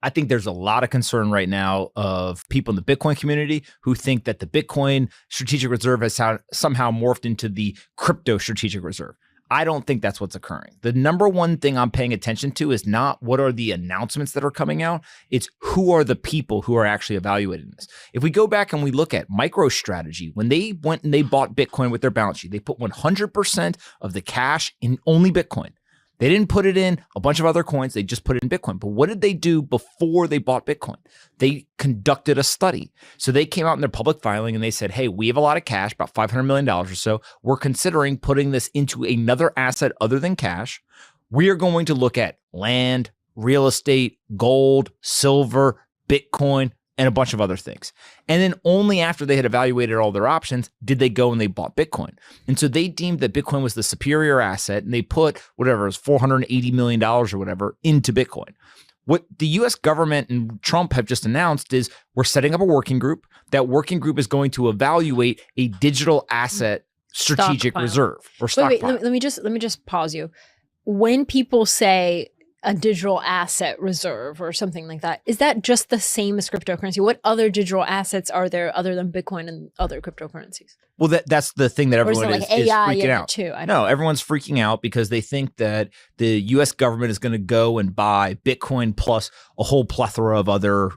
I think there's a lot of concern right now of people in the Bitcoin community who think that the Bitcoin strategic reserve has somehow morphed into the crypto strategic reserve. I don't think that's what's occurring. The number one thing I'm paying attention to is not what are the announcements that are coming out. It's who are the people who are actually evaluating this. If we go back and we look at MicroStrategy, when they went and they bought Bitcoin with their balance sheet, they put 100% of the cash in only Bitcoin. They didn't put it in a bunch of other coins. They just put it in Bitcoin. But what did they do before they bought Bitcoin? They conducted a study. So they came out in their public filing and they said, hey, we have a lot of cash, about $500 million or so. We're considering putting this into another asset other than cash. We are going to look at land, real estate, gold, silver, Bitcoin, and a bunch of other things. And then only after they had evaluated all their options did they go and they bought Bitcoin. And so they deemed that Bitcoin was the superior asset, and they put whatever it was, $480 million or whatever into Bitcoin. What the US government and Trump have just announced is we're setting up a working group. That working group is going to evaluate a digital asset strategic reserve or stockpile. Wait, let me just pause you. When people say a digital asset reserve or something like that, is that just the same as cryptocurrency? What other digital assets are there other than Bitcoin and other cryptocurrencies? Well, that's the thing that everyone is freaking out. Too? No, everyone's freaking out because they think that the U.S. government is going to go and buy Bitcoin plus a whole plethora of other,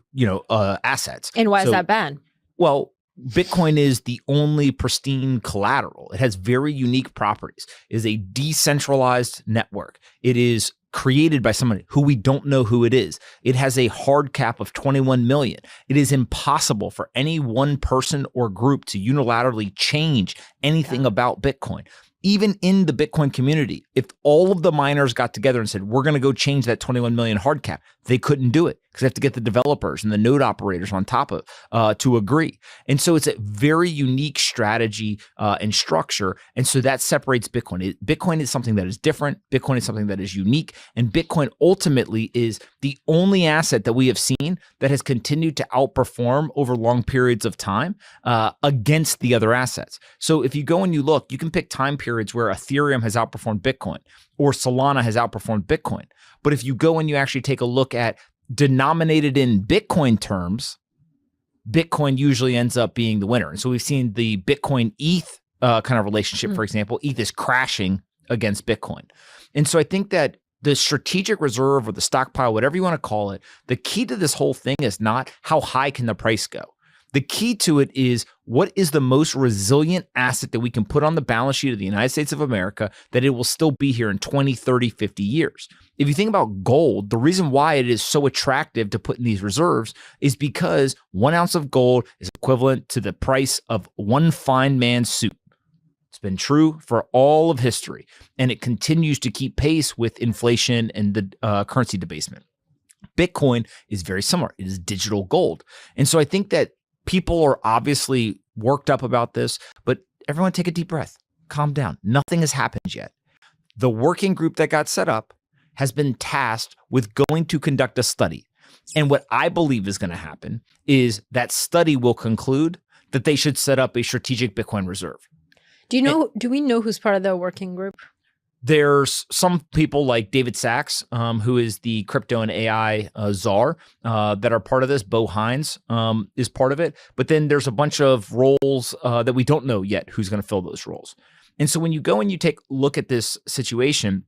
assets. And why is that bad? Well, Bitcoin is the only pristine collateral. It has very unique properties. It is a decentralized network. It is created by somebody who we don't know who it is. It has a hard cap of 21 million. It is impossible for any one person or group to unilaterally change anything about Bitcoin. Even in the Bitcoin community, if all of the miners got together and said, we're going to go change that 21 million hard cap, they couldn't do it because they have to get the developers and the node operators on top of to agree. And so it's a very unique strategy and structure. And so that separates Bitcoin. Bitcoin is something that is different. Bitcoin is something that is unique. And Bitcoin ultimately is the only asset that we have seen that has continued to outperform over long periods of time against the other assets. So if you go and you look, you can pick time periods where Ethereum has outperformed Bitcoin or Solana has outperformed Bitcoin. But if you go and you actually take a look at denominated in Bitcoin terms, Bitcoin usually ends up being the winner. And so we've seen the Bitcoin ETH kind of relationship, for example. ETH is crashing against Bitcoin. And so I think that the strategic reserve or the stockpile, whatever you want to call it, the key to this whole thing is not how high can the price go. The key to it is what is the most resilient asset that we can put on the balance sheet of the United States of America that it will still be here in 20, 30, 50 years. If you think about gold, the reason why it is so attractive to put in these reserves is because 1 ounce of gold is equivalent to the price of one fine man's suit. It's been true for all of history, and it continues to keep pace with inflation and the currency debasement. Bitcoin is very similar. It is digital gold. And so I think that people are obviously worked up about this, but everyone take a deep breath, calm down. Nothing has happened yet. The working group that got set up has been tasked with going to conduct a study. And what I believe is going to happen is that study will conclude that they should set up a strategic Bitcoin reserve. Do we know who's part of the working group? There's some people like David Sachs, who is the crypto and AI czar, that are part of this. Bo Hines is part of it. But then there's a bunch of roles that we don't know yet who's going to fill those roles. And so when you go and you take a look at this situation,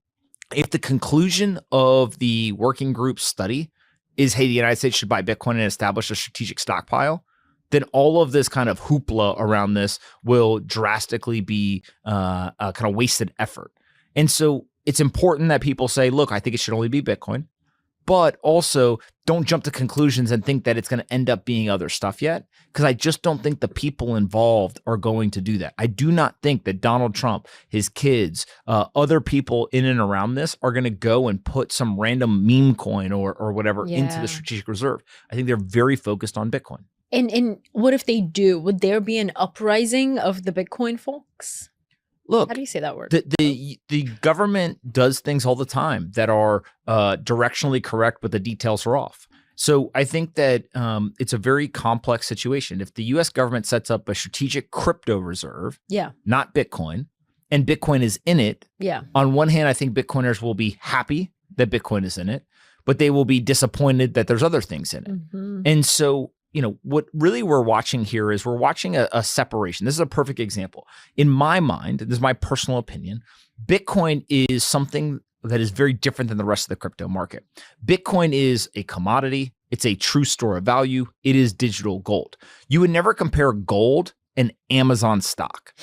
if the conclusion of the working group study is, hey, the United States should buy Bitcoin and establish a strategic stockpile, then all of this kind of hoopla around this will drastically be a kind of wasted effort. And so it's important that people say, look, I think it should only be Bitcoin, but also don't jump to conclusions and think that it's going to end up being other stuff yet, because I just don't think the people involved are going to do that. I do not think that Donald Trump, his kids, other people in and around this are going to go and put some random meme coin or whatever into the strategic reserve. I think they're very focused on Bitcoin. And what if they do? Would there be an uprising of the Bitcoin folks? Look, how do you say that word? The government does things all the time that are directionally correct, but the details are off. So I think that it's a very complex situation. If the U.S. government sets up a strategic crypto reserve, not Bitcoin, and Bitcoin is in it, on one hand, I think Bitcoiners will be happy that Bitcoin is in it. but they will be disappointed that there's other things in it. And so, what really we're watching here is we're watching a separation. This is a perfect example. In my mind, this is my personal opinion, Bitcoin is something that is very different than the rest of the crypto market. Bitcoin is a commodity. It's a true store of value. It is digital gold. You would never compare gold and Amazon stock,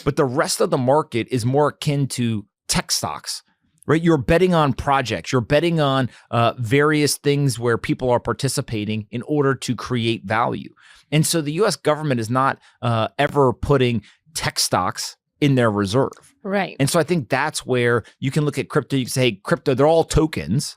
but the rest of the market is more akin to tech stocks, right? You're betting on projects. You're betting on various things where people are participating in order to create value. And so the US government is not ever putting tech stocks in their reserve. Right. And so I think that's where you can look at crypto. You can say, hey, crypto, they're all tokens,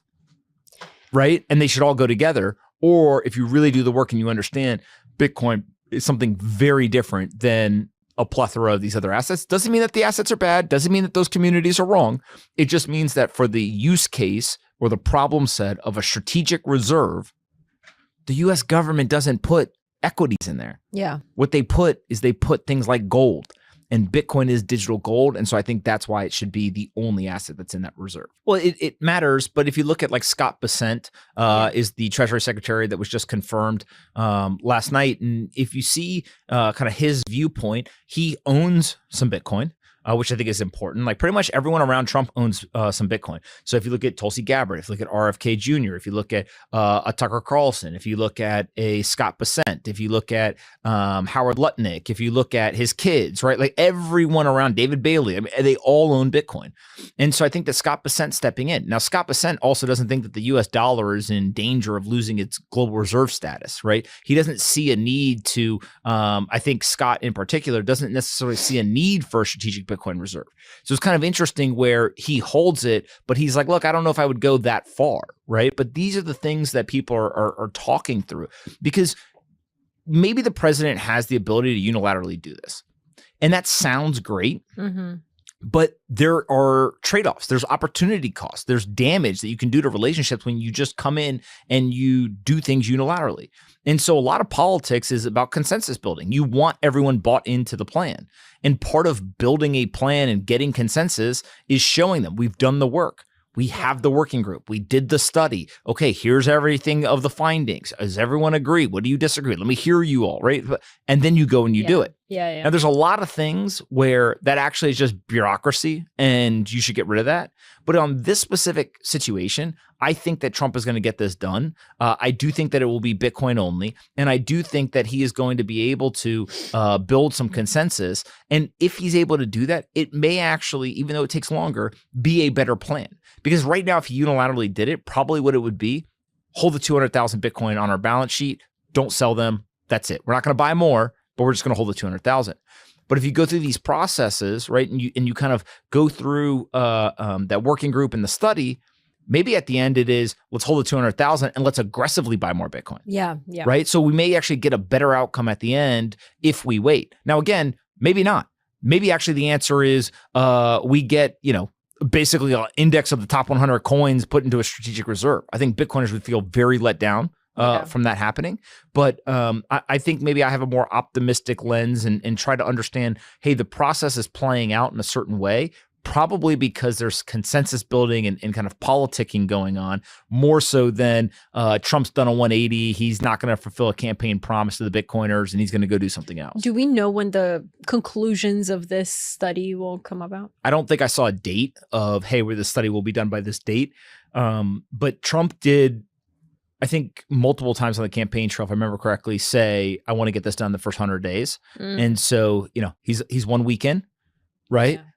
right? And they should all go together. Or if you really do the work and you understand Bitcoin is something very different than a plethora of these other assets. Doesn't mean that the assets are bad. Doesn't mean that those communities are wrong. It just means that for the use case or the problem set of a strategic reserve, the US government doesn't put equities in there. Yeah. What they put is they put things like gold. And Bitcoin is digital gold. And so I think that's why it should be the only asset that's in that reserve. Well, it matters. But if you look at like Scott Bessent is the Treasury Secretary that was just confirmed last night. And if you see kind of his viewpoint, he owns some Bitcoin. Which I think is important. Like pretty much everyone around Trump owns some Bitcoin. So if you look at Tulsi Gabbard, if you look at RFK Jr., if you look at a Tucker Carlson, if you look at a Scott Bessent, if you look at Howard Lutnick, if you look at his kids, right? Like everyone around David Bailey, I mean, they all own Bitcoin. And so I think that Scott Bessent stepping in. Now, Scott Bessent also doesn't think that the US dollar is in danger of losing its global reserve status, right? He doesn't see a need to, I think Scott in particular doesn't necessarily see a need for a strategic Bitcoin reserve. So it's kind of interesting where he holds it, but he's like, look, I don't know if I would go that far, right? But these are the things that people are talking through, because maybe the president has the ability to unilaterally do this. And that sounds great. But there are trade-offs. There's opportunity costs. There's damage that you can do to relationships when you just come in and you do things unilaterally. And so a lot of politics is about consensus building. You want everyone bought into the plan. And part of building a plan and getting consensus is showing them we've done the work. We have the working group. We did the study. Okay, here's everything of the findings. Does everyone agree? What do you disagree? Let me hear you all, right? And then you go and you do it. Yeah. Now, there's a lot of things where that actually is just bureaucracy and you should get rid of that. But on this specific situation, I think that Trump is going to get this done. I do think that it will be Bitcoin only. And I do think that he is going to be able to build some consensus. And if he's able to do that, it may actually, even though it takes longer, be a better plan. Because right now, if he unilaterally did it, probably what it would be, hold the 200,000 Bitcoin on our balance sheet, don't sell them. That's it. We're not going to buy more, but we're just going to hold the 200,000. But if you go through these processes, right, and you kind of go through that working group and the study, maybe at the end it is, let's hold the 200,000 and let's aggressively buy more Bitcoin. Yeah. Right. So we may actually get a better outcome at the end if we wait. Now, again, maybe not. Maybe actually the answer is we get, basically an index of the top 100 coins put into a strategic reserve. I think Bitcoiners would feel very let down from that happening. But I think maybe I have a more optimistic lens and try to understand, hey, the process is playing out in a certain way, probably because there's consensus building and kind of politicking going on, more so than Trump's done a 180. He's not going to fulfill a campaign promise to the Bitcoiners and he's going to go do something else. Do we know when the conclusions of this study will come about? I don't think I saw a date of, hey, where the study will be done by this date. But Trump did, I think multiple times on the campaign trail, if I remember correctly, say, I want to get this done the first 100 days. And so, he's 1 week in, right? Yeah.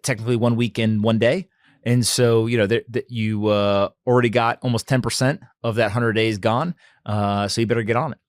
Technically 1 week in 1 day. And so, you already got almost 10% of that 100 days gone. So you better get on it.